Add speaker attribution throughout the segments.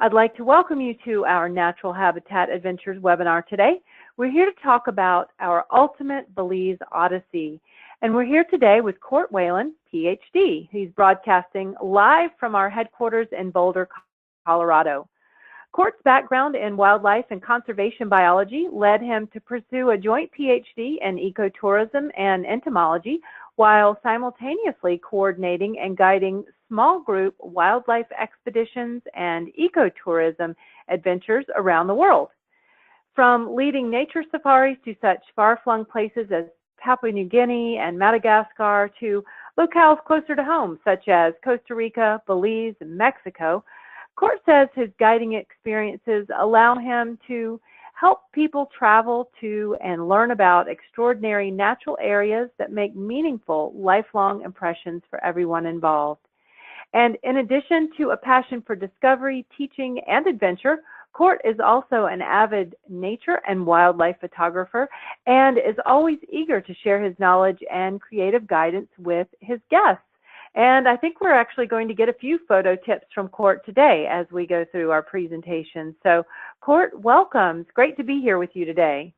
Speaker 1: I'd like to welcome you to our Natural Habitat Adventures webinar today. We're here to talk about our ultimate Belize Odyssey. And we're here today with Court Whalen, PhD. He's broadcasting live from our headquarters in Boulder, Colorado. Court's background in wildlife and conservation biology led him to pursue a joint PhD in ecotourism and entomology, while simultaneously coordinating and guiding small group wildlife expeditions and ecotourism adventures around the world. From leading nature safaris to such far-flung places as Papua New Guinea and Madagascar to locales closer to home, such as Costa Rica, Belize, and Mexico, Court says his guiding experiences allow him to help people travel to and learn about extraordinary natural areas that make meaningful, lifelong impressions for everyone involved. And in addition to a passion for discovery, teaching, and adventure, Court is also an avid nature and wildlife photographer and is always eager to share his knowledge and creative guidance with his guests. And I think we're actually going to get a few photo tips from Court today as we go through our presentation. So Court, welcome. It's great to be here with you today.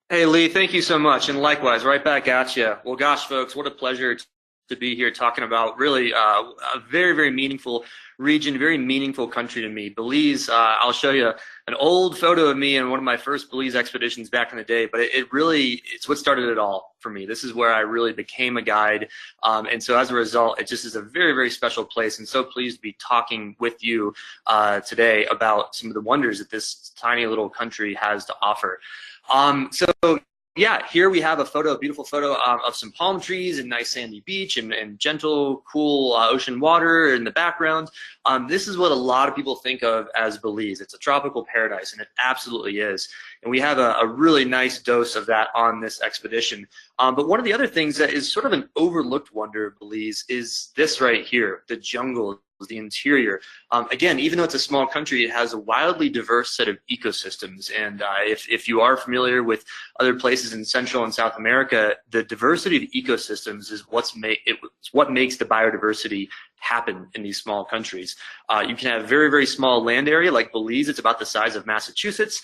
Speaker 2: Hey, Lee, thank you so much. And likewise, right back at you. Well, gosh, folks, what a pleasure to be here talking about really a very, very meaningful region, very meaningful country to me. Belize, I'll show you an old photo of me in one of my first Belize expeditions back in the day, but it's what started it all for me. This is where I really became a guide. And so as a result, it just is a very, very special place, and so pleased to be talking with you today about some of the wonders that this tiny little country has to offer. Yeah, here we have a beautiful photo of some palm trees and nice sandy beach and gentle, cool ocean water in the background. This is what a lot of people think of as Belize. It's a tropical paradise, and it absolutely is. And we have a really nice dose of that on this expedition. But one of the other things that is sort of an overlooked wonder of Belize is this right here, the jungle, the interior. Again, even though it's a small country, it has a wildly diverse set of ecosystems. And if you are familiar with other places in Central and South America, the diversity of ecosystems is what makes the biodiversity happen in these small countries. You can have very, very small land area like Belize. It's about the size of Massachusetts,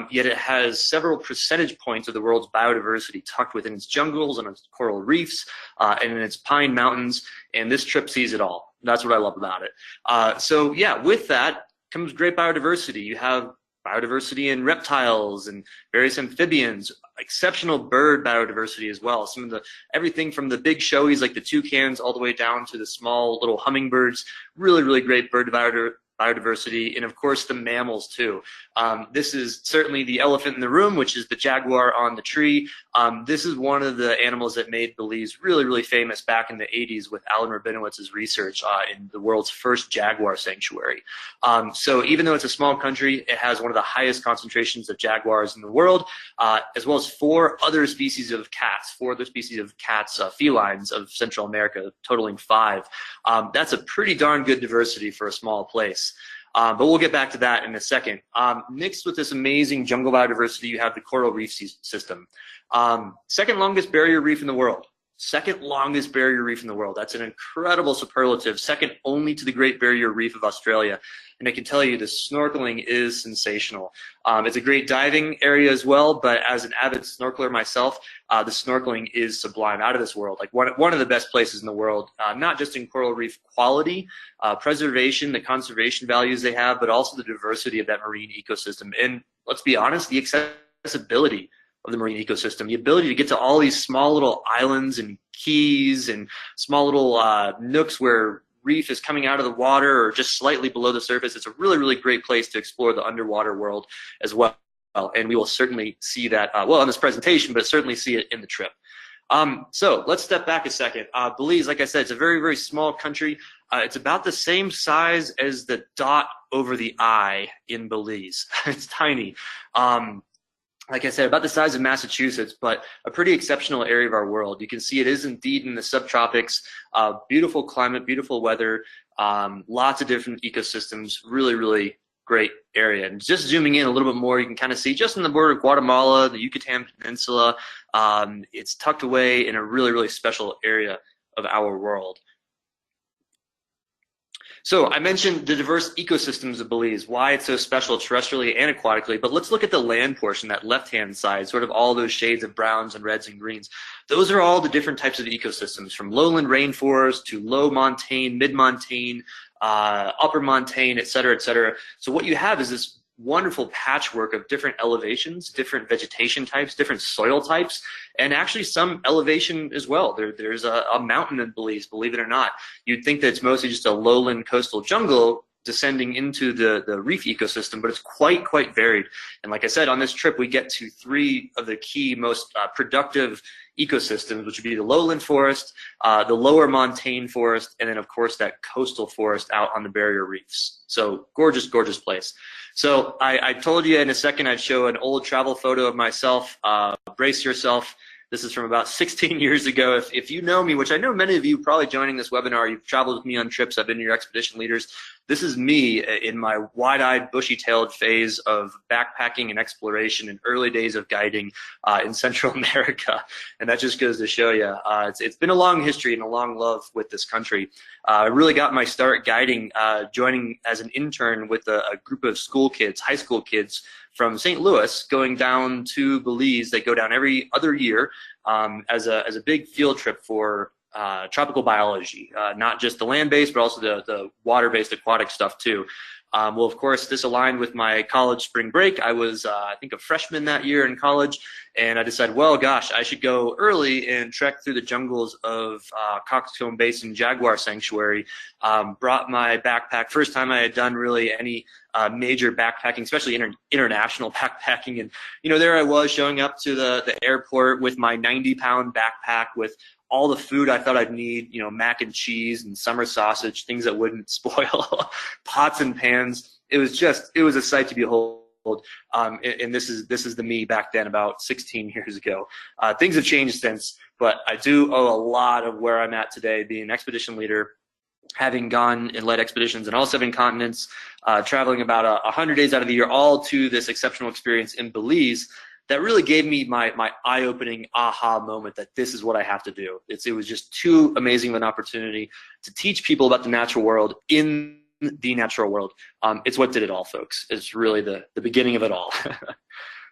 Speaker 2: yet it has several percentage points of the world's biodiversity tucked within its jungles and its coral reefs and in its pine mountains, and this trip sees it all. That's what I love about it. So yeah, with that comes great biodiversity. You have biodiversity in reptiles and various amphibians, exceptional bird biodiversity as well. Everything from the big showies like the toucans all the way down to the small little hummingbirds. Really, really great bird biodiversity, and of course the mammals too. This is certainly the elephant in the room, which is the jaguar on the tree. This is one of the animals that made Belize really, really famous back in the 80s with Alan Rabinowitz's research in the world's first jaguar sanctuary. So even though it's a small country, it has one of the highest concentrations of jaguars in the world, as well as four other species of cats, felines of Central America, totaling 5. That's a pretty darn good diversity for a small place. But we'll get back to that in a second. Mixed with this amazing jungle biodiversity, you have the coral reef system. Second longest barrier reef in the world. Second longest barrier reef in the world. That's an incredible superlative, second only to the Great Barrier Reef of Australia. And I can tell you the snorkeling is sensational. It's a great diving area as well, but as an avid snorkeler myself, the snorkeling is sublime, out of this world. Like one of the best places in the world, not just in coral reef quality, preservation, the conservation values they have, but also the diversity of that marine ecosystem. And let's be honest, the accessibility of the marine ecosystem, the ability to get to all these small little islands and keys and small little nooks where reef is coming out of the water or just slightly below the surface. It's a really, really great place to explore the underwater world as well. And we will certainly see that, well, in this presentation, but certainly see it in the trip. So let's step back a second. Belize, like I said, it's a very, very small country. It's about the same size as the dot over the I in Belize. It's tiny. Like I said, about the size of Massachusetts, but a pretty exceptional area of our world. You can see it is indeed in the subtropics. Beautiful climate, beautiful weather, lots of different ecosystems, really, really great area. And just zooming in a little bit more, you can kind of see just on the border of Guatemala, the Yucatan Peninsula, it's tucked away in a really, really special area of our world. So I mentioned the diverse ecosystems of Belize, why it's so special terrestrially and aquatically, but let's look at the land portion, that left-hand side, sort of all those shades of browns and reds and greens. Those are all the different types of ecosystems, from lowland rainforest to low montane, mid-montane, upper montane, et cetera, et cetera. So what you have is this wonderful patchwork of different elevations, different vegetation types, different soil types, and actually some elevation as well. There's a mountain in Belize, believe it or not. You'd think that it's mostly just a lowland coastal jungle descending into the reef ecosystem, but it's quite varied. And like I said, on this trip, we get to 3 of the key most productive ecosystems, which would be the lowland forest, the lower montane forest, and then of course that coastal forest out on the barrier reefs. So gorgeous, gorgeous place. So I told you in a second I'd show an old travel photo of myself. Brace yourself. This is from about 16 years ago. If you know me, which I know many of you probably joining this webinar, you've traveled with me on trips, I've been your expedition leaders. This is me in my wide-eyed, bushy-tailed phase of backpacking and exploration in early days of guiding in Central America. And that just goes to show you, it's been a long history and a long love with this country. I really got my start guiding, joining as an intern with a group of school kids, high school kids, from St. Louis going down to Belize. They go down every other year as a big field trip for tropical biology, not just the land-based, but also the water-based aquatic stuff too. Well, of course, this aligned with my college spring break. I was, I think, a freshman that year in college, and I decided, well, gosh, I should go early and trek through the jungles of Coxcomb Basin Jaguar Sanctuary. Brought my backpack. First time I had done really any major backpacking, especially international backpacking. And, you know, there I was showing up to the airport with my 90-pound backpack with all the food I thought I'd need, you know, mac and cheese and summer sausage, things that wouldn't spoil, pots and pans. It was a sight to behold. And this is the me back then, about 16 years ago. Things have changed since, but I do owe a lot of where I'm at today, being an expedition leader, having gone and led expeditions in all 7 continents, traveling about 100 days out of the year, all to this exceptional experience in Belize. That really gave me my eye-opening aha moment that this is what I have to do. It was just too amazing of an opportunity to teach people about the natural world in the natural world. It's what did it all, folks. It's really the beginning of it all.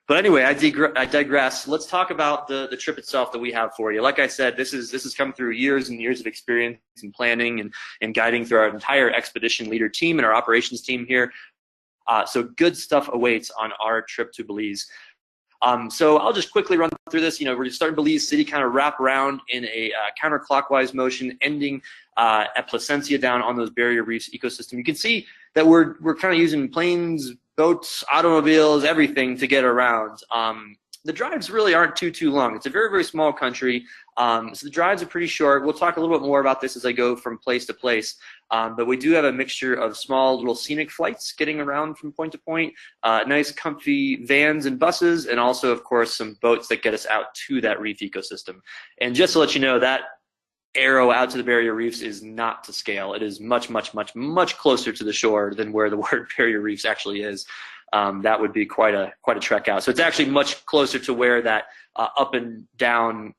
Speaker 2: But anyway, I digress. Let's talk about the trip itself that we have for you. Like I said, this has come through years and years of experience and planning and guiding through our entire expedition leader team and our operations team here. So good stuff awaits on our trip to Belize. So I'll just quickly run through this. You know, we're starting Belize City, kind of wrap around in a counterclockwise motion, ending at Placencia down on those barrier reefs ecosystem. You can see that we're kind of using planes, boats, automobiles, everything to get around. The drives really aren't too long. It's a very small country, so the drives are pretty short. We'll talk a little bit more about this as I go from place to place, but we do have a mixture of small little scenic flights getting around from point to point, nice comfy vans and buses, and also of course some boats that get us out to that reef ecosystem. And just to let you know, that arrow out to the barrier reefs is not to scale. It is much closer to the shore than where the word barrier reefs actually is. That would be quite a trek out. So it's actually much closer to where that up and down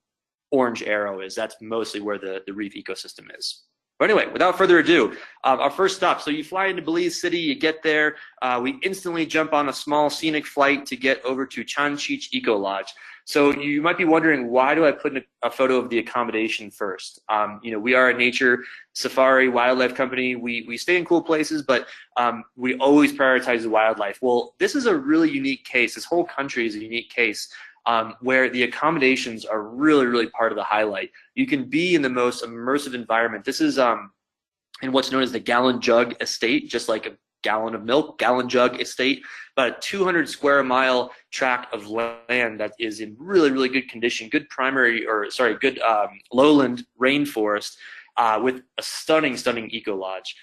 Speaker 2: orange arrow is. That's mostly where the reef ecosystem is. But anyway, without further ado, our first stop. So you fly into Belize City, you get there. We instantly jump on a small scenic flight to get over to Chanchich Eco Lodge. So you might be wondering, why do I put a photo of the accommodation first? You know, we are a nature safari wildlife company. We stay in cool places, but we always prioritize the wildlife. Well, this is a really unique case. This whole country is a unique case where the accommodations are really part of the highlight. You can be in the most immersive environment. This is in what's known as the Gallon Jug Estate, just like a gallon of milk, Gallon Jug Estate, about a 200 square mile tract of land that is in really good condition, good lowland rainforest with a stunning eco lodge.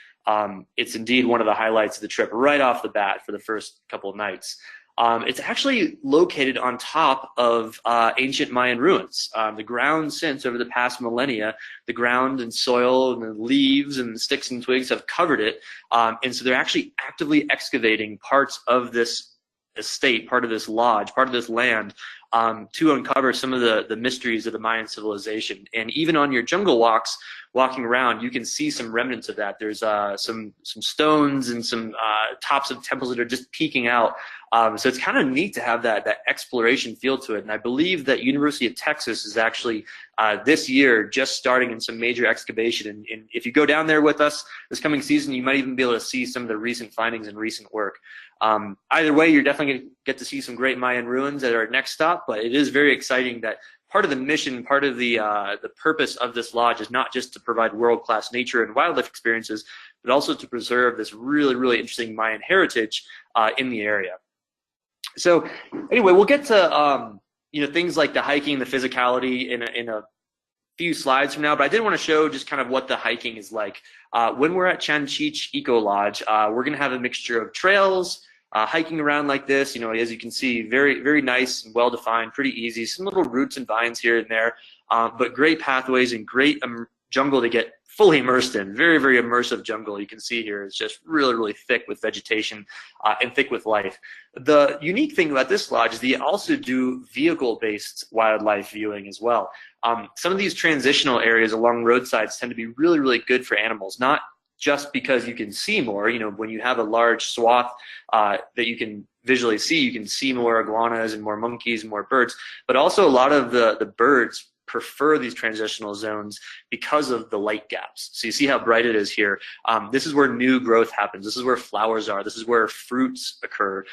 Speaker 2: It's indeed one of the highlights of the trip right off the bat for the first couple of nights. It's actually located on top of ancient Mayan ruins. The ground since, over the past millennia, the ground and soil and the leaves and the sticks and twigs have covered it. And so they're actually actively excavating parts of this estate, part of this lodge, part of this land to uncover some of the mysteries of the Mayan civilization. And even on your jungle walks, walking around, you can see some remnants of that. There's some stones and some tops of temples that are just peeking out. So it's kind of neat to have that exploration feel to it. And I believe that University of Texas is actually this year just starting in some major excavation. And if you go down there with us this coming season, you might even be able to see some of the recent findings and recent work. Either way, you're definitely going to get to see some great Mayan ruins at our next stop, but it is very exciting that part of the mission, part of the purpose of this lodge is not just to provide world-class nature and wildlife experiences, but also to preserve this really, really interesting Mayan heritage in the area. So anyway, we'll get to things like the hiking, the physicality in a few slides from now, but I did want to show just kind of what the hiking is like. When we're at Chanchich Eco Lodge, we're going to have a mixture of trails, hiking around like this, as you can see, very, very nice and well-defined, pretty easy, some little roots and vines here and there, but great pathways and great jungle to get fully immersed in. Very, very immersive jungle. You can see here it's just really, really thick with vegetation and thick with life. The unique thing about this lodge is they also do vehicle-based wildlife viewing as well. Some of these transitional areas along roadsides tend to be really, really good for animals, not just because you can see more. When you have a large swath that you can visually see, you can see more iguanas and more monkeys and more birds, but also a lot of the birds prefer these transitional zones because of the light gaps. So you see how bright it is here. This is where new growth happens. This is where flowers are. This is where fruits occur.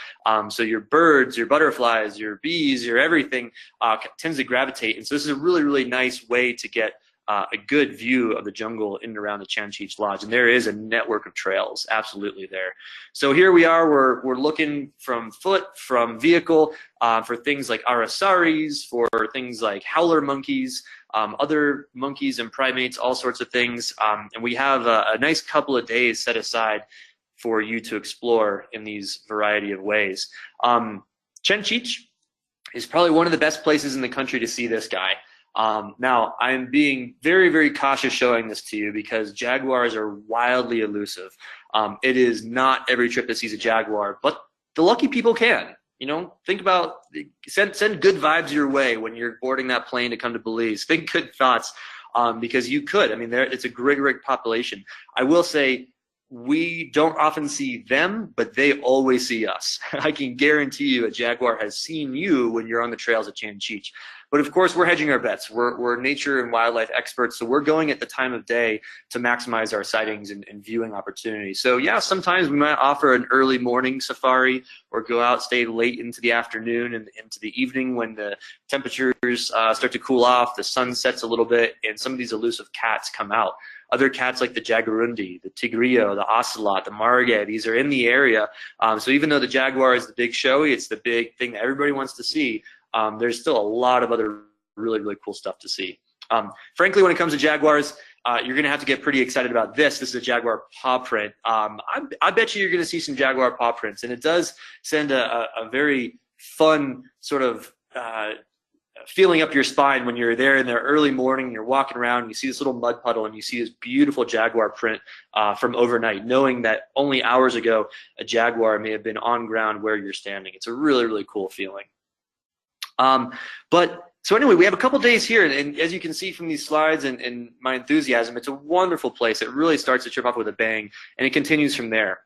Speaker 2: So your birds, your butterflies, your bees, your everything tends to gravitate. And so this is a really, really nice way to get a good view of the jungle in and around the Chanchich Lodge. And there is a network of trails absolutely there. So here we are, we're looking from foot, from vehicle, for things like arasaris, for things like howler monkeys, other monkeys and primates, all sorts of things. And we have a nice couple of days set aside for you to explore in these variety of ways. Chanchich is probably one of the best places in the country to see this guy. Now, I'm being very, very cautious showing this to you because jaguars are wildly elusive. It is not every trip that sees a jaguar, but the lucky people can. Think about, send good vibes your way when you're boarding that plane to come to Belize. Think good thoughts because you could. I mean, it's a great, great population. I will say, we don't often see them, but they always see us. I can guarantee you a jaguar has seen you when you're on the trails at Chanchich. But of course, we're hedging our bets. We're nature and wildlife experts, so we're going at the time of day to maximize our sightings and viewing opportunities. So yeah, sometimes we might offer an early morning safari or go out, stay late into the afternoon and into the evening when the temperatures start to cool off, the sun sets a little bit, and some of these elusive cats come out. Other cats like the jaguarundi, the tigrillo, the ocelot, the margay, these are in the area. So even though the jaguar is the big showy, it's the big thing that everybody wants to see, there's still a lot of other really, really cool stuff to see. Frankly, when it comes to jaguars, you're going to have to get pretty excited about this. This is a Jaguar Paw Print. I bet you're going to see some Jaguar Paw Prints, and it does send a very fun sort of feeling up your spine when you're there in the early morning, you're walking around, and you see this little mud puddle, and you see this beautiful jaguar print from overnight, knowing that only hours ago a jaguar may have been on ground where you're standing. It's a really, really cool feeling. So anyway, we have a couple days here, and as you can see from these slides and my enthusiasm, it's a wonderful place. It really starts the trip off with a bang, and it continues from there.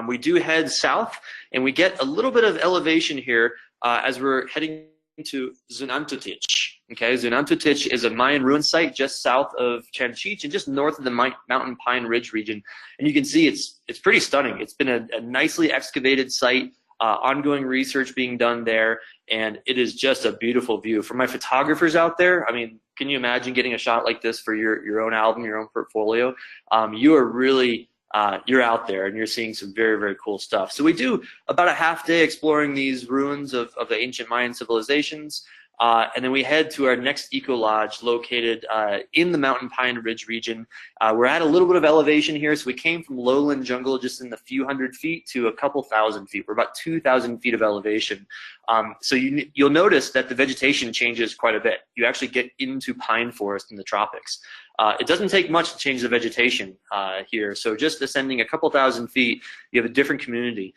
Speaker 2: We do head south, and we get a little bit of elevation here as we're heading to Zunantutich. Okay, Zunantutich is a Mayan ruin site just south of Chanchich and just north of the Mountain Pine Ridge region. And you can see it's pretty stunning. It's been a nicely excavated site, ongoing research being done there, and it is just a beautiful view. For my photographers out there, I mean, can you imagine getting a shot like this for your own album, your own portfolio? You are really you're out there and you're seeing some very, very cool stuff. So we do about a half day exploring these ruins of the ancient Mayan civilizations. And then we head to our next eco lodge located in the Mountain Pine Ridge region. We're at a little bit of elevation here, so we came from lowland jungle just in the few hundred feet to a couple thousand feet. We're about 2,000 feet of elevation. So you'll notice that the vegetation changes quite a bit. You actually get into pine forest in the tropics. It doesn't take much to change the vegetation here. So just ascending a couple thousand feet, you have a different community.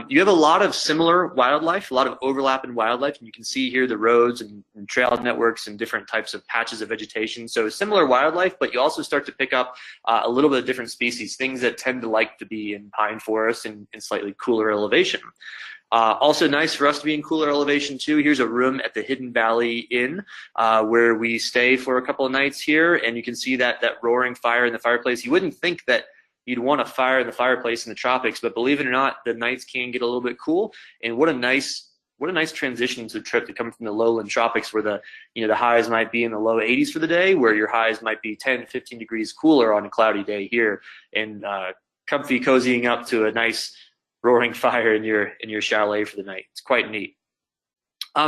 Speaker 2: You have a lot of similar wildlife, a lot of overlap in wildlife, and you can see here the roads and trail networks and different types of patches of vegetation. So similar wildlife, but you also start to pick up a little bit of different species, things that tend to like to be in pine forests and in slightly cooler elevation. Also nice for us to be in cooler elevation too. Here's a room at the Hidden Valley Inn where we stay for a couple of nights here, and you can see that roaring fire in the fireplace. You wouldn't think that you'd want a fire in the fireplace in the tropics, but believe it or not, the nights can get a little bit cool. And what a nice transition to a trip to come from the lowland tropics where the highs might be in the low 80s for the day, where your highs might be 10, 15 degrees cooler on a cloudy day here, and comfy cozying up to a nice roaring fire in your chalet for the night. It's quite neat.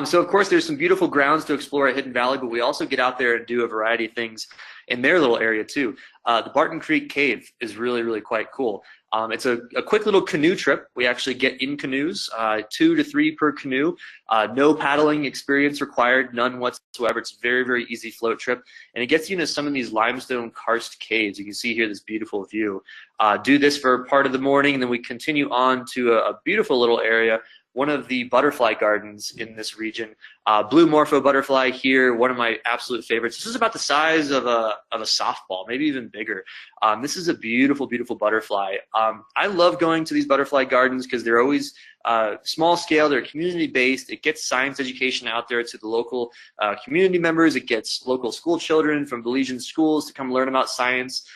Speaker 2: So of course there's some beautiful grounds to explore at Hidden Valley, but we also get out there and do a variety of things in their little area too. The Barton Creek Cave is really, really quite cool. It's a quick little canoe trip. We actually get in canoes, 2 to 3 per canoe. No paddling experience required, none whatsoever. It's a very, very easy float trip. And it gets you into some of these limestone karst caves. You can see here this beautiful view. Do this for part of the morning, and then we continue on to a beautiful little area, one of the butterfly gardens in this region. Blue morpho butterfly here, one of my absolute favorites. This is about the size of a softball, maybe even bigger. This is a beautiful, beautiful butterfly. I love going to these butterfly gardens because they're always small scale, they're community based. It gets science education out there to the local community members. It gets local school children from Belizean schools to come learn about science.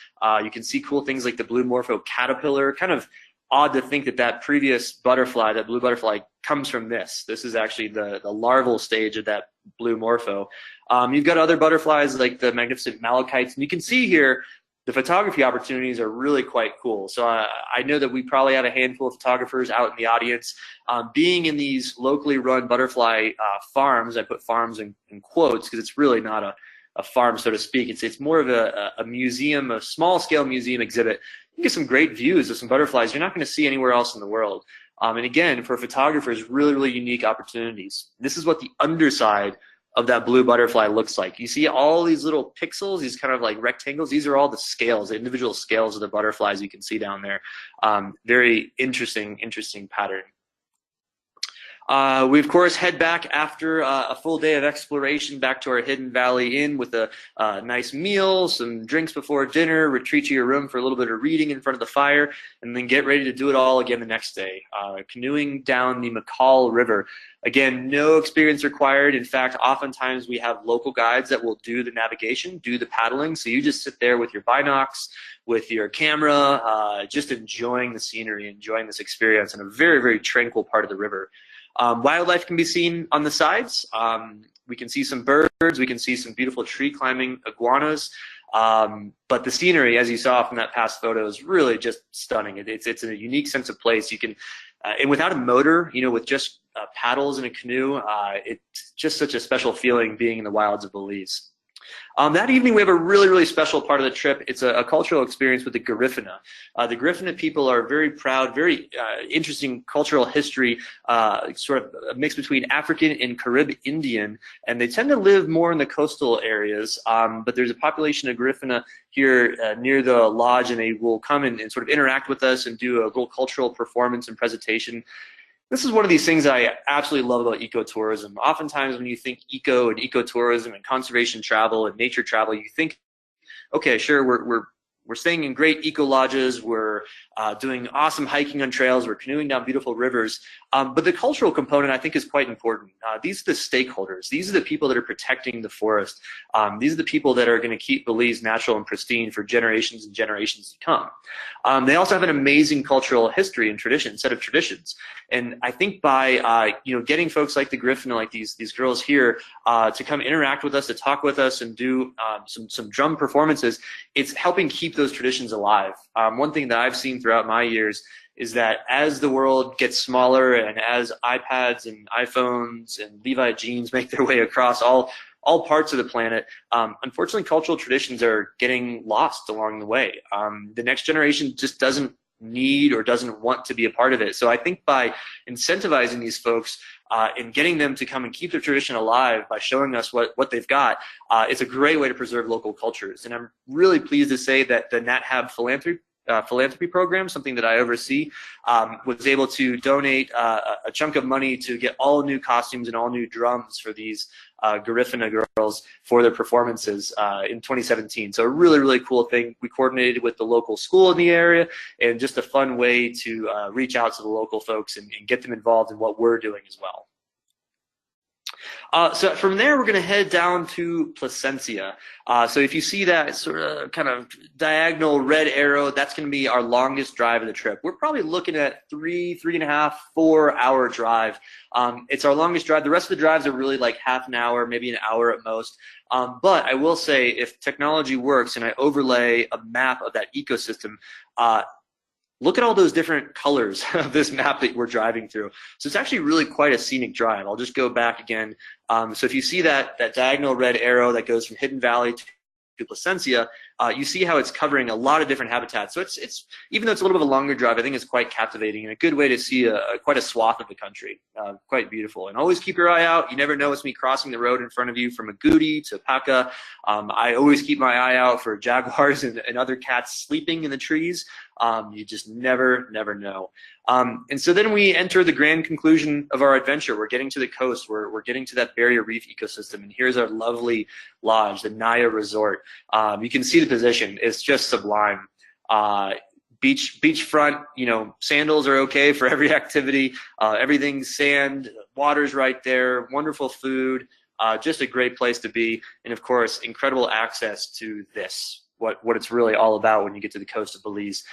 Speaker 2: You can see cool things like the blue morpho caterpillar. Kind of odd to think that previous butterfly, that blue butterfly, comes from this. This is actually the larval stage of that blue morpho. You've got other butterflies like the magnificent malachites, and you can see here the photography opportunities are really quite cool. So I know that we probably have a handful of photographers out in the audience. Being in these locally run butterfly farms, I put farms in quotes because it's really not a farm, so to speak. It's more of a museum, a small scale museum exhibit. You get some great views of some butterflies you're not going to see anywhere else in the world. And again, for photographers, really, really unique opportunities. This is what the underside of that blue butterfly looks like. You see all these little pixels, these kind of like rectangles. These are all the scales, the individual scales of the butterflies you can see down there. Very interesting pattern. We, of course, head back after a full day of exploration back to our Hidden Valley Inn with a nice meal, some drinks before dinner, retreat to your room for a little bit of reading in front of the fire, and then get ready to do it all again the next day. Canoeing down the McCall River. Again, no experience required. In fact, oftentimes we have local guides that will do the navigation, do the paddling, so you just sit there with your binocs, with your camera, just enjoying the scenery, enjoying this experience in a very, very tranquil part of the river. Wildlife can be seen on the sides. We can see some birds. We can see some beautiful tree climbing iguanas. But the scenery, as you saw from that past photo, is really just stunning. It's a unique sense of place. You can, and without a motor, with just paddles in a canoe, it's just such a special feeling being in the wilds of Belize. That evening, we have a really, really special part of the trip. It's a cultural experience with the Garifuna. The Garifuna people are very proud, very interesting cultural history, sort of a mix between African and Carib Indian, and they tend to live more in the coastal areas, but there's a population of Garifuna here near the lodge, and they will come and sort of interact with us and do a little cultural performance and presentation. This is one of these things that I absolutely love about ecotourism. Oftentimes when you think eco and ecotourism and conservation travel and nature travel, you think, okay, sure, we're staying in great eco lodges, we're doing awesome hiking on trails, we're canoeing down beautiful rivers. But the cultural component, I think, is quite important. These are the stakeholders. These are the people that are protecting the forest. These are the people that are going to keep Belize natural and pristine for generations and generations to come. They also have an amazing cultural history and set of traditions. And I think by getting folks like the Griffin, like these girls here, to come interact with us, to talk with us, and do some drum performances, it's helping keep those traditions alive. One thing that I've seen throughout my years is that as the world gets smaller and as iPads and iPhones and Levi jeans make their way across all parts of the planet, unfortunately cultural traditions are getting lost along the way. The next generation just doesn't need or doesn't want to be a part of it. So I think by incentivizing these folks and getting them to come and keep their tradition alive by showing us what they've got, it's a great way to preserve local cultures. And I'm really pleased to say that the NatHab philanthropy program, something that I oversee, was able to donate a chunk of money to get all new costumes and all new drums for these Garifuna girls for their performances in 2017. So a really, really cool thing. We coordinated with the local school in the area, and just a fun way to reach out to the local folks and get them involved in what we're doing as well. So from there, we're going to head down to Placencia. So if you see that sort of kind of diagonal red arrow, that's going to be our longest drive of the trip. We're probably looking at 3.5, 4-hour drive. It's our longest drive. The rest of the drives are really like half an hour, maybe an hour at most. But I will say, if technology works and I overlay a map of that ecosystem, look at all those different colors of this map that we're driving through. So it's actually really quite a scenic drive. I'll just go back again. So if you see that diagonal red arrow that goes from Hidden Valley to Placencia, you see how it's covering a lot of different habitats. So it's even though it's a little bit of a longer drive, I think it's quite captivating and a good way to see quite a swath of the country. Quite beautiful. And always keep your eye out. You never know what's me crossing the road in front of you, from Agouti to Paca. I always keep my eye out for jaguars and other cats sleeping in the trees. You just never know. And so then we enter the grand conclusion of our adventure. We're getting to the coast. We're getting to that barrier reef ecosystem. And here's our lovely lodge, the Nya Resort. You can see the position. It's just sublime. Beachfront, sandals are okay for every activity. Everything's sand, water's right there, wonderful food, just a great place to be. And of course, incredible access to this, what it's really all about when you get to the coast of Belize.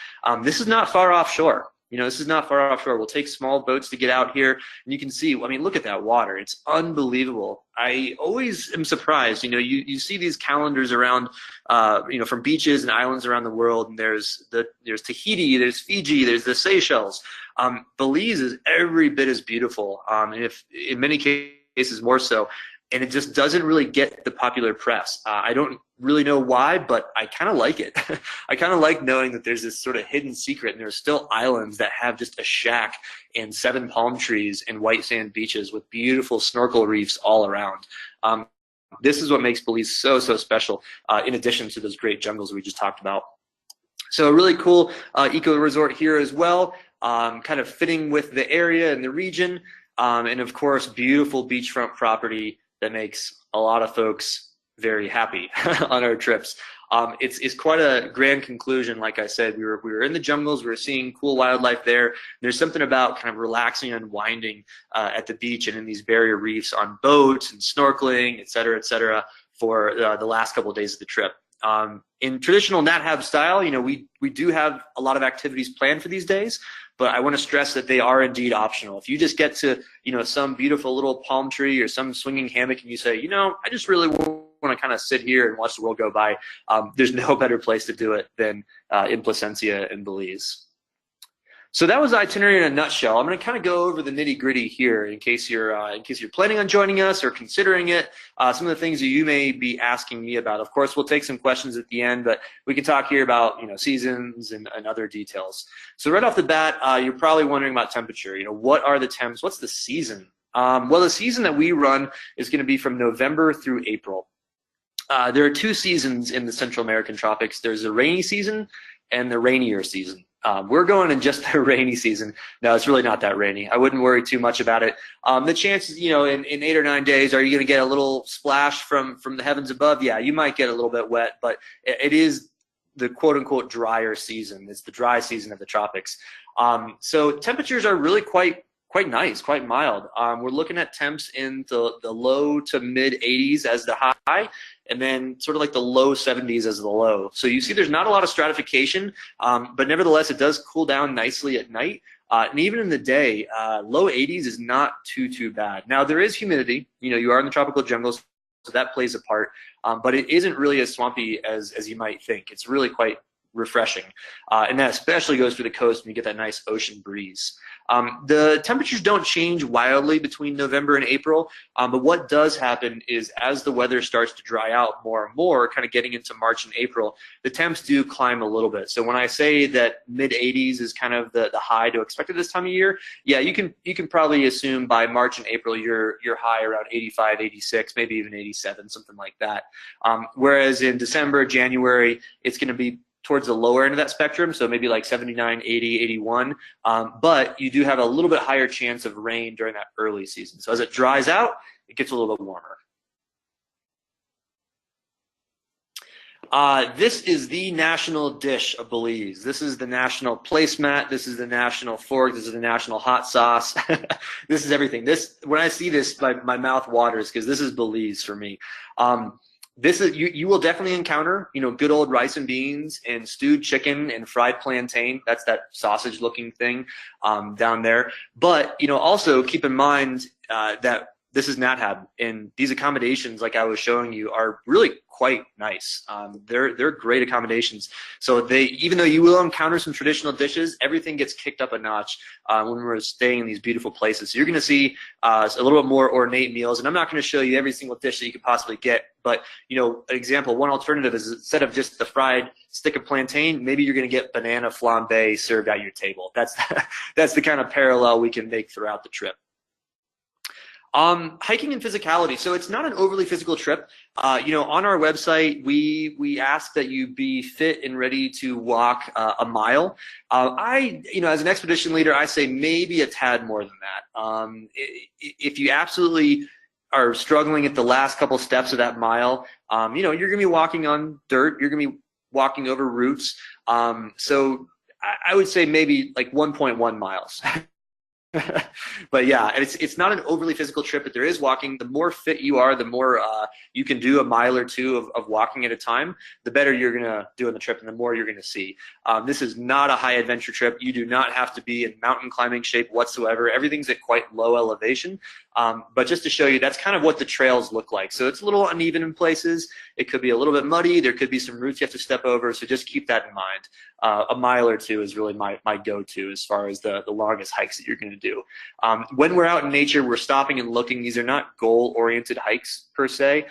Speaker 2: This is not far offshore. This is not far offshore. We'll take small boats to get out here, and you can see, I mean, look at that water. It's unbelievable. I always am surprised. You see these calendars around, from beaches and islands around the world, and there's Tahiti, there's Fiji, there's the Seychelles. Belize is every bit as beautiful, and if in many cases more so. And it just doesn't really get the popular press. I don't really know why, but I kind of like it. I kind of like knowing that there's this sort of hidden secret, and there's still islands that have just a shack and 7 palm trees and white sand beaches with beautiful snorkel reefs all around. This is what makes Belize so special, in addition to those great jungles we just talked about. So a really cool eco resort here as well, kind of fitting with the area and the region, and of course, beautiful beachfront property that makes a lot of folks very happy on our trips. It's quite a grand conclusion. Like I said, we were in the jungles, we were seeing cool wildlife there. There's something about kind of relaxing and unwinding at the beach and in these barrier reefs on boats and snorkeling, et cetera, for the last couple of days of the trip. In traditional NatHab style, we do have a lot of activities planned for these days, but I want to stress that they are indeed optional. If you just get to, some beautiful little palm tree or some swinging hammock and you say, I just really want to kind of sit here and watch the world go by, there's no better place to do it than in Placencia and Belize. So that was the itinerary in a nutshell. I'm going to kind of go over the nitty-gritty here in case you're planning on joining us or considering it. Some of the things that you may be asking me about. Of course, we'll take some questions at the end, but we can talk here about seasons and other details. So right off the bat, you're probably wondering about temperature. What are the temps? What's the season? Well, the season that we run is going to be from November through April. There are 2 seasons in the Central American tropics. There's the rainy season and the rainier season. We're going in just the rainy season. No, it's really not that rainy. I wouldn't worry too much about it. The chances, in 8 or 9 days, are you going to get a little splash from the heavens above? Yeah, you might get a little bit wet, but it is the quote-unquote drier season. It's the dry season of the tropics. So temperatures are really quite nice, quite mild. We're looking at temps in the low to mid 80s as the high, and then sort of like the low 70s as the low. So you see there's not a lot of stratification, but nevertheless it does cool down nicely at night. And even in the day, low 80s is not too bad. Now there is humidity. You are in the tropical jungles, so that plays a part. But it isn't really as swampy as you might think. It's really quite refreshing. And that especially goes through the coast when you get that nice ocean breeze. The temperatures don't change wildly between November and April, but what does happen is as the weather starts to dry out more and more, kind of getting into March and April, the temps do climb a little bit. So when I say that mid-80s is kind of the high to expect at this time of year, yeah, you can probably assume by March and April you're high around 85, 86, maybe even 87, something like that. Whereas in December, January, it's going to be towards the lower end of that spectrum, so maybe like 79, 80, 81, but you do have a little bit higher chance of rain during that early season. So as it dries out, it gets a little bit warmer. This is the national dish of Belize. This is the national placemat. This is the national fork. This is the national hot sauce. This is everything. When I see this, my mouth waters because this is Belize for me. This is you will definitely encounter, good old rice and beans and stewed chicken and fried plantain. That's that sausage looking thing down there. But also keep in mind that this is NatHab, and these accommodations, like I was showing you, are really quite nice. They're great accommodations. So even though you will encounter some traditional dishes, everything gets kicked up a notch when we're staying in these beautiful places. So you're going to see a little bit more ornate meals, and I'm not going to show you every single dish that you could possibly get. But an example, one alternative is instead of just the fried stick of plantain, maybe you're going to get banana flambe served at your table. That's the kind of parallel we can make throughout the trip. Hiking and physicality. So it's not an overly physical trip. On our website, we ask that you be fit and ready to walk a mile. As an expedition leader, I say maybe a tad more than that. If you absolutely are struggling at the last couple steps of that mile, you're going to be walking on dirt. You're going to be walking over roots. So I would say maybe like 1.1 miles. But yeah, it's not an overly physical trip, but there is walking. The more fit you are, the more you can do a mile or two of walking at a time, the better you're going to do on the trip and the more you're going to see. This is not a high adventure trip. You do not have to be in mountain climbing shape whatsoever. Everything's at quite low elevation. But just to show you, that's kind of what the trails look like. So it's a little uneven in places. It could be a little bit muddy. There could be some roots you have to step over. So just keep that in mind. A mile or two is really my go-to as far as the longest hikes that you're going to do. When we're out in nature, we're stopping and looking. These are not goal-oriented hikes per se.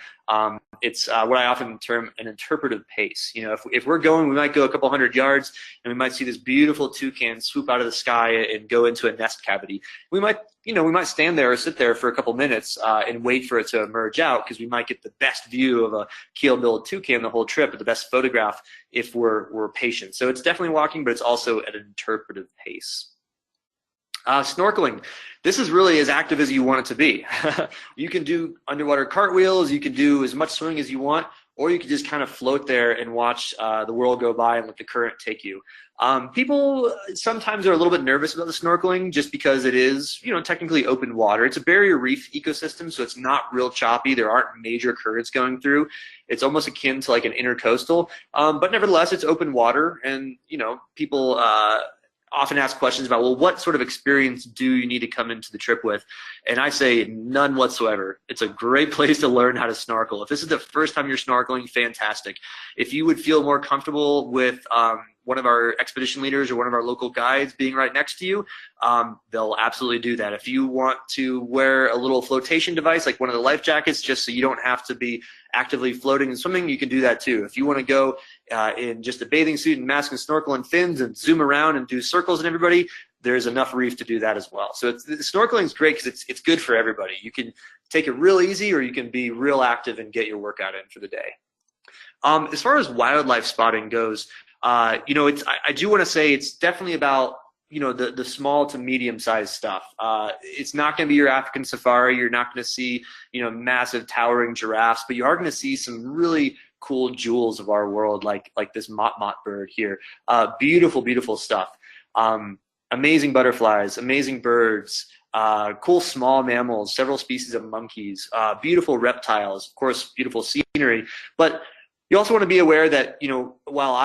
Speaker 2: It's what I often term an interpretive pace. If we're going, we might go a couple hundred yards and we might see this beautiful toucan swoop out of the sky and go into a nest cavity. We might stand there or sit there for a couple minutes and wait for it to emerge out because we might get the best view of a keel-billed toucan the whole trip, or the best photograph if we're patient. So it's definitely walking, but it's also at an interpretive pace. Snorkeling. This is really as active as you want it to be. You can do underwater cartwheels, you can do as much swimming as you want, or you can just kind of float there and watch the world go by and let the current take you. People sometimes are a little bit nervous about the snorkeling just because it is, technically open water. It's a barrier reef ecosystem, so it's not real choppy. There aren't major currents going through. It's almost akin to like an intercoastal, but nevertheless, it's open water, and people often ask questions about, well, what sort of experience do you need to come into the trip with? And I say none whatsoever. It's a great place to learn how to snorkel. If this is the first time you're snorkeling, fantastic. If you would feel more comfortable with one of our expedition leaders or one of our local guides being right next to you, they'll absolutely do that. If you want to wear a little flotation device, like one of the life jackets, just so you don't have to be actively floating and swimming, you can do that too. If you want to go in just a bathing suit and mask and snorkel and fins and zoom around and do circles and everybody, there's enough reef to do that as well. So snorkeling is great because it's good for everybody. You can take it real easy, or you can be real active and get your workout in for the day. As far as wildlife spotting goes, I do want to say it's definitely about the small to medium sized stuff. It's not going to be your African safari. You're not going to see massive towering giraffes, but you are going to see some really cool jewels of our world, like this mot bird here. Beautiful, beautiful stuff. Amazing butterflies, amazing birds, cool small mammals, several species of monkeys, beautiful reptiles, of course, beautiful scenery. But you also want to be aware that, while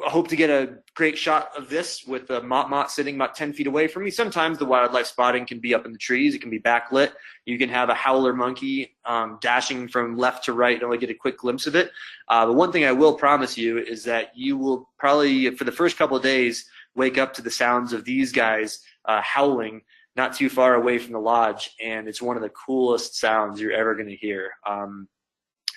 Speaker 2: hope to get a great shot of this with the mott sitting about 10 feet away from me. Sometimes the wildlife spotting can be up in the trees. It can be backlit. You can have a howler monkey dashing from left to right and only get a quick glimpse of it. The one thing I will promise you is that you will probably, for the first couple of days, wake up to the sounds of these guys howling not too far away from the lodge, and it's one of the coolest sounds you're ever going to hear.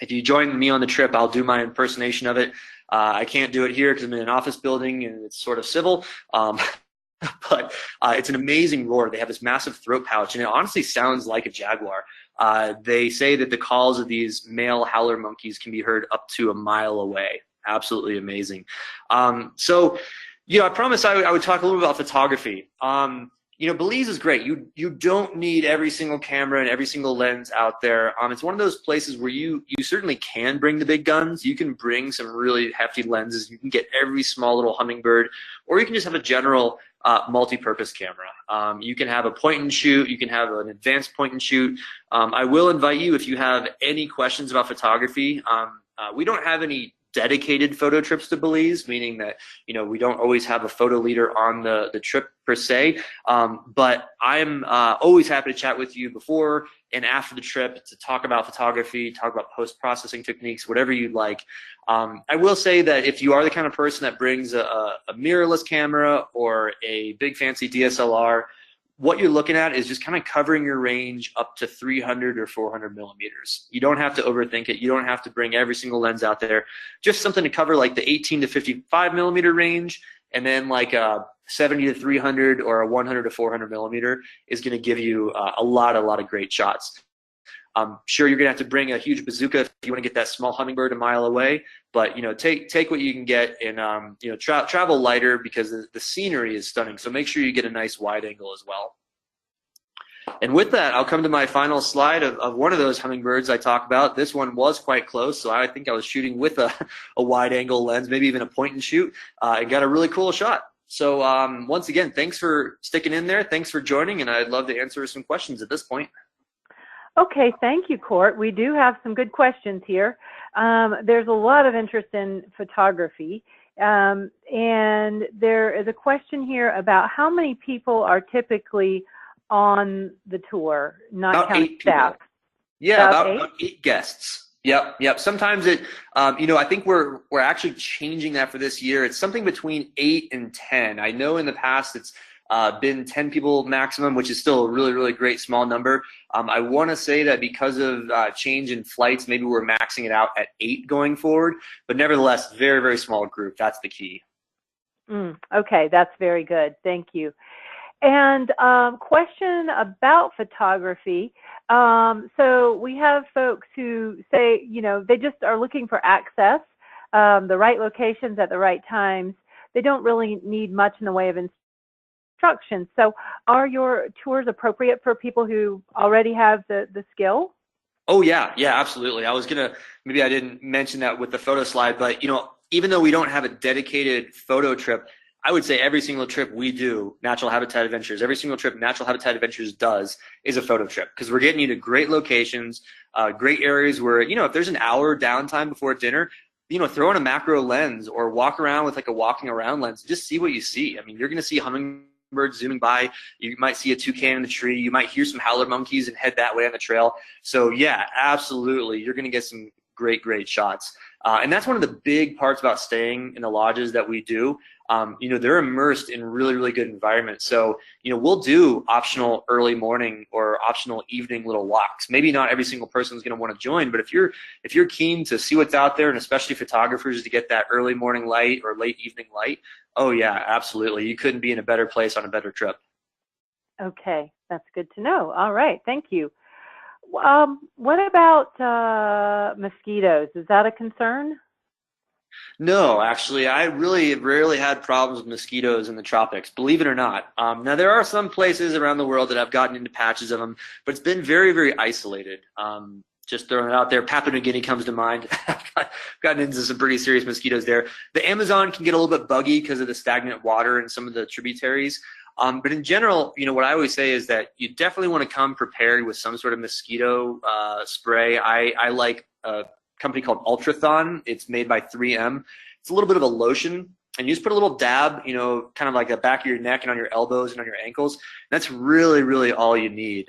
Speaker 2: If you join me on the trip, I'll do my impersonation of it. I can't do it here because I'm in an office building and it's sort of civil, but it's an amazing roar. They have this massive throat pouch, and it honestly sounds like a jaguar. They say that the calls of these male howler monkeys can be heard up to a mile away. Absolutely amazing. So, I promised I would talk a little bit about photography. Belize is great. You don't need every single camera and every single lens out there. It's one of those places where you certainly can bring the big guns. You can bring some really hefty lenses. You can get every small little hummingbird, or you can just have a general multi-purpose camera. You can have a point and shoot. You can have an advanced point and shoot. I will invite you, if you have any questions about photography. We don't have any dedicated photo trips to Belize, meaning that we don't always have a photo leader on the trip per se, but I'm always happy to chat with you before and after the trip to talk about photography, talk about post-processing techniques, whatever you'd like. I will say that if you are the kind of person that brings a mirrorless camera or a big fancy DSLR, what you're looking at is just kind of covering your range up to 300 or 400 millimeters. You don't have to overthink it. You don't have to bring every single lens out there. Just something to cover like the 18 to 55 millimeter range, and then like a 70 to 300 or a 100 to 400 millimeter is going to give you a lot of great shots. I'm sure you're going to have to bring a huge bazooka if you want to get that small hummingbird a mile away, but take what you can get, and travel lighter because the scenery is stunning. So make sure you get a nice wide angle as well. And with that, I'll come to my final slide of one of those hummingbirds I talked about. This one was quite close, so I think I was shooting with a wide angle lens, maybe even a point and shoot, and got a really cool shot. So once again, thanks for sticking in there. Thanks for joining, and I'd love to answer some questions at this point.
Speaker 1: Okay, thank you, Court. We do have some good questions here. There's a lot of interest in photography, and there is a question here about how many people are typically on the tour, not counting staff.
Speaker 2: Yeah, about 8 guests. Yep. Sometimes it, I think we're actually changing that for this year. It's something between 8 and 10. I know in the past it's been 10 people maximum, which is still a really great small number. I want to say that because of change in flights, maybe we're maxing it out at 8 going forward, but nevertheless, very small group. That's the key.
Speaker 1: Okay, that's very good. Thank you. And question about photography. So we have folks who say, they just are looking for access, the right locations at the right times. They don't really need much in the way of instruction. So are your tours appropriate for people who already have the skill?
Speaker 2: Oh yeah, absolutely. Maybe I didn't mention that with the photo slide, but even though we don't have a dedicated photo trip, I would say every single trip we do, Natural Habitat Adventures, every single trip Natural Habitat Adventures does is a photo trip, because we're getting you to great locations, great areas where, if there's an hour downtime before dinner, throw in a macro lens or walk around with like a walking around lens, just see what you see. I mean, you're going to see hummingbirds zooming by. You might see a toucan in the tree. You might hear some howler monkeys and head that way on the trail. So yeah, absolutely. You're going to get some great shots. And that's one of the big parts about staying in the lodges that we do. They're immersed in really good environments. So, we'll do optional early morning or optional evening little walks. Maybe not every single person is going to want to join, but if you're keen to see what's out there, and especially photographers to get that early morning light or late evening light, oh yeah, absolutely. You couldn't be in a better place on a better trip.
Speaker 1: Okay, that's good to know. All right, thank you. What about mosquitoes? Is that a concern?
Speaker 2: No, actually, I really have rarely had problems with mosquitoes in the tropics, believe it or not. Now, there are some places around the world that I've gotten into patches of them, but it's been very isolated. Just throwing it out there, Papua New Guinea comes to mind. I've gotten into some pretty serious mosquitoes there. The Amazon can get a little bit buggy because of the stagnant water and some of the tributaries. But in general, what I always say is that you definitely want to come prepared with some sort of mosquito spray. I like a company called Ultrathon. It's made by 3M. It's a little bit of a lotion. and you just put a little dab, you know, kind of like the back of your neck and on your elbows and on your ankles. That's really, really all you need.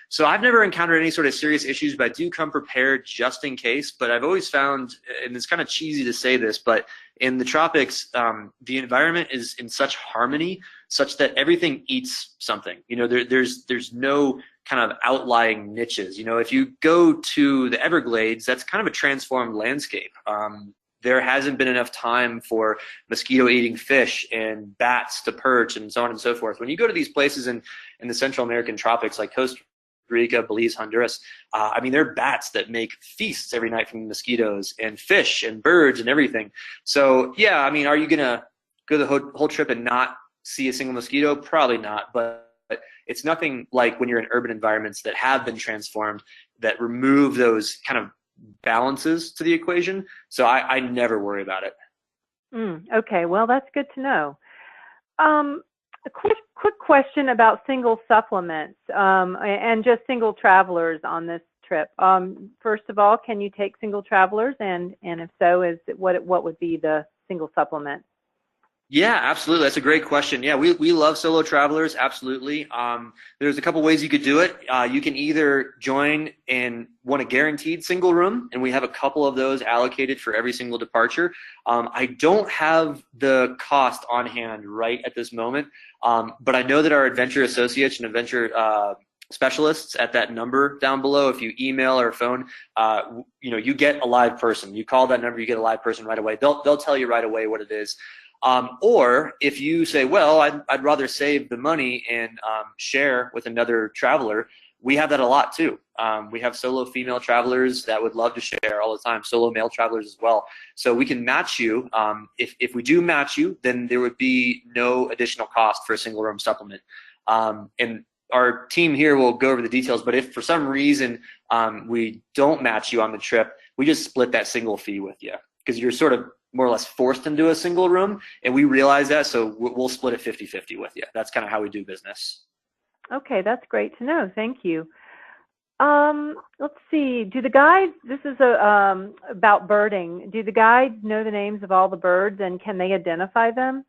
Speaker 2: So I've never encountered any sort of serious issues, but I do come prepared just in case. But I've always found, and it's kind of cheesy to say this, but in the tropics, the environment is in such harmony, such that everything eats something. You know, there's no kind of outlying niches. You know, if you go to the Everglades, that's kind of a transformed landscape. There hasn't been enough time for mosquito-eating fish and bats to perch and so on and so forth. When you go to these places in the Central American tropics like Costa Rica, Belize, Honduras, I mean, there are bats that make feasts every night from mosquitoes, and fish and birds and everything. So yeah, I mean, are you gonna go the whole trip and not see a single mosquito? Probably not, but it's nothing like when you're in urban environments that have been transformed, that remove those kind of balances to the equation. So I never worry about it.
Speaker 1: Okay, well, that's good to know. A quick question about single supplements and just single travelers on this trip. First of all, can you take single travelers, and if so, what would be the single supplement?
Speaker 2: Yeah, absolutely. That's a great question. Yeah, we love solo travelers. Absolutely. There's a couple ways you could do it. You can either join and want a guaranteed single room, and we have a couple of those allocated for every single departure. I don't have the cost on hand right at this moment, but I know that our adventure associates and adventure specialists at that number down below, if you email or phone, you know, you get a live person. You call that number, you get a live person right away. They'll tell you right away what it is. Or if you say, well, I'd rather save the money and share with another traveler, we have that a lot too. We have solo female travelers that would love to share all the time, solo male travelers as well. So we can match you. If we do match you, then there would be no additional cost for a single room supplement. And our team here will go over the details, but if for some reason we don't match you on the trip, we just split that single fee with you, because you're sort of more or less forced into a single room, and we realize that, so we'll split it 50-50 with you. That's kind of how we do business.
Speaker 1: Okay, that's great to know. Thank you. Let's see. Do the guides, this is about birding, do the guides know the names of all the birds, and can they identify them?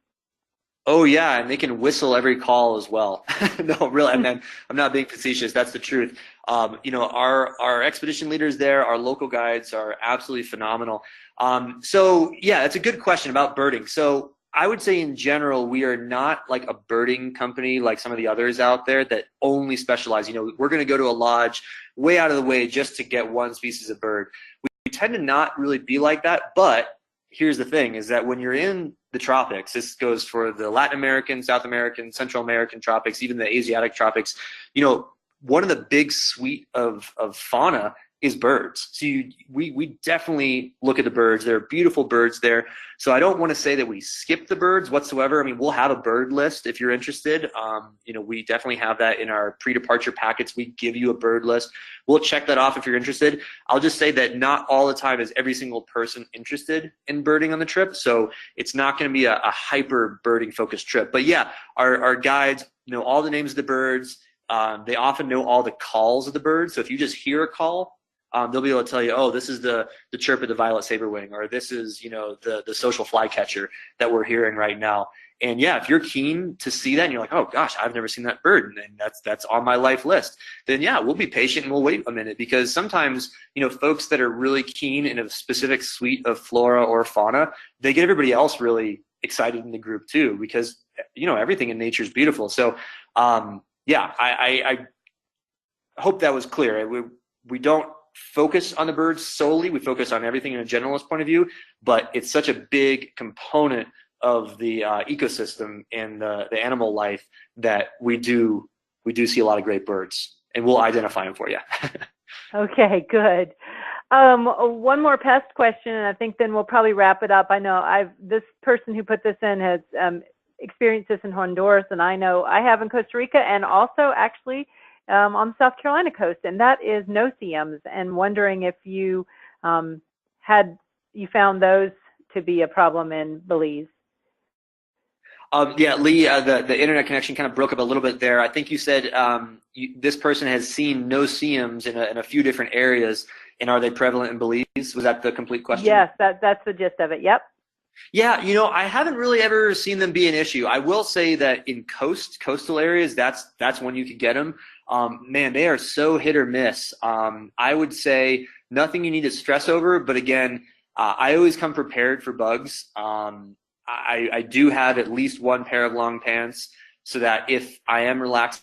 Speaker 2: Oh yeah, and they can whistle every call as well. No, really, I'm not being facetious. That's the truth. You know, our expedition leaders there, our local guides are absolutely phenomenal. So yeah, it's a good question about birding. So I would say in general, we are not like a birding company like some of the others out there that only specialize. You know, we're going to go to a lodge way out of the way just to get one species of bird. We tend to not really be like that, but here's the thing, is that when you're in the tropics, this goes for the Latin American, South American, Central American tropics, even the Asiatic tropics, you know, one of the big suite of fauna is birds. So we definitely look at the birds. There are beautiful birds there. So I don't want to say that we skip the birds whatsoever. I mean, we'll have a bird list if you're interested. You know, we definitely have that in our pre-departure packets. We give you a bird list. We'll check that off if you're interested. I'll just say that not all the time is every single person interested in birding on the trip. So it's not going to be a hyper birding focused trip. But yeah, our guides know all the names of the birds. They often know all the calls of the birds. So if you just hear a call, they'll be able to tell you, oh, this is the chirp of the violet saberwing, or this is, you know, the social flycatcher that we're hearing right now. And yeah, if you're keen to see that and you're like, oh gosh, I've never seen that bird, and that's on my life list, then yeah, we'll be patient and we'll wait a minute, because sometimes, you know, folks that are really keen in a specific suite of flora or fauna, they get everybody else really excited in the group too, because, you know, everything in nature is beautiful. So yeah, I hope that was clear. We don't focus on the birds solely. We focus on everything in a generalist point of view, but it's such a big component of the ecosystem and the animal life that we do see a lot of great birds, and we'll identify them for you. Okay,
Speaker 1: good. One more pest question, and I think then we'll probably wrap it up. I know this person who put this in has experienced this in Honduras, and I know I have in Costa Rica, and also actually on the South Carolina coast, and that is no-see-ums, and wondering if you found those to be a problem in Belize.
Speaker 2: Yeah, Lee, the internet connection kind of broke up a little bit there. I think you said this person has seen no-see-ums in a few different areas, and are they prevalent in Belize? Was that the complete question?
Speaker 1: Yes, that's the gist of it. Yep.
Speaker 2: Yeah, you know, I haven't really ever seen them be an issue. I will say that in coastal areas, that's when you could get them. Man, they are so hit or miss. I would say nothing you need to stress over, but again, I always come prepared for bugs. I do have at least one pair of long pants so that if I am relaxing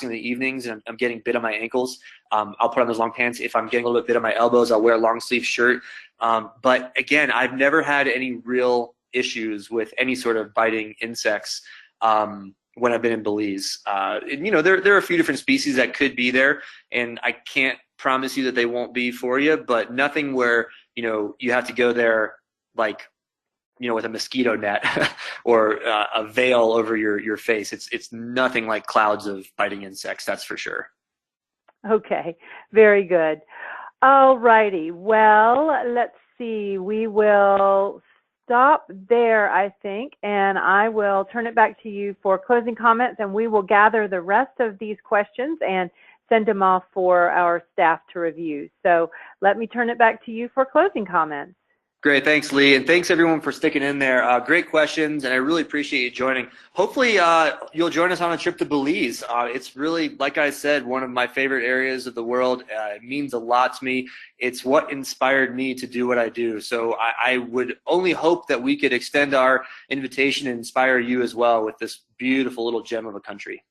Speaker 2: in the evenings and I'm getting bit on my ankles, I'll put on those long pants. If I'm getting a little bit bit on my elbows, I'll wear a long sleeve shirt. But again, I've never had any real issues with any sort of biting insects when I've been in Belize. And, you know, there are a few different species that could be there, and I can't promise you that they won't be for you, but nothing where, you know, you have to go there like, you know, with a mosquito net or a veil over your face. It's nothing like clouds of biting insects, that's for sure.
Speaker 1: Okay, very good. All righty. Well, let's see. We will stop there, I think, and I will turn it back to you for closing comments, and we will gather the rest of these questions and send them off for our staff to review. So let me turn it back to you for closing comments.
Speaker 2: Great, thanks, Lee, and thanks everyone for sticking in there. Great questions, and I really appreciate you joining. Hopefully, you'll join us on a trip to Belize. It's really, like I said, one of my favorite areas of the world. It means a lot to me. It's what inspired me to do what I do. So I would only hope that we could extend our invitation and inspire you as well with this beautiful little gem of a country.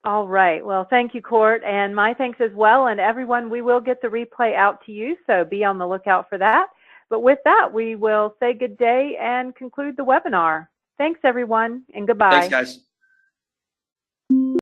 Speaker 1: All right. Well, thank you, Court, and my thanks as well. And everyone, we will get the replay out to you, so be on the lookout for that. But with that, we will say good day and conclude the webinar. Thanks, everyone, and goodbye.
Speaker 2: Thanks, guys.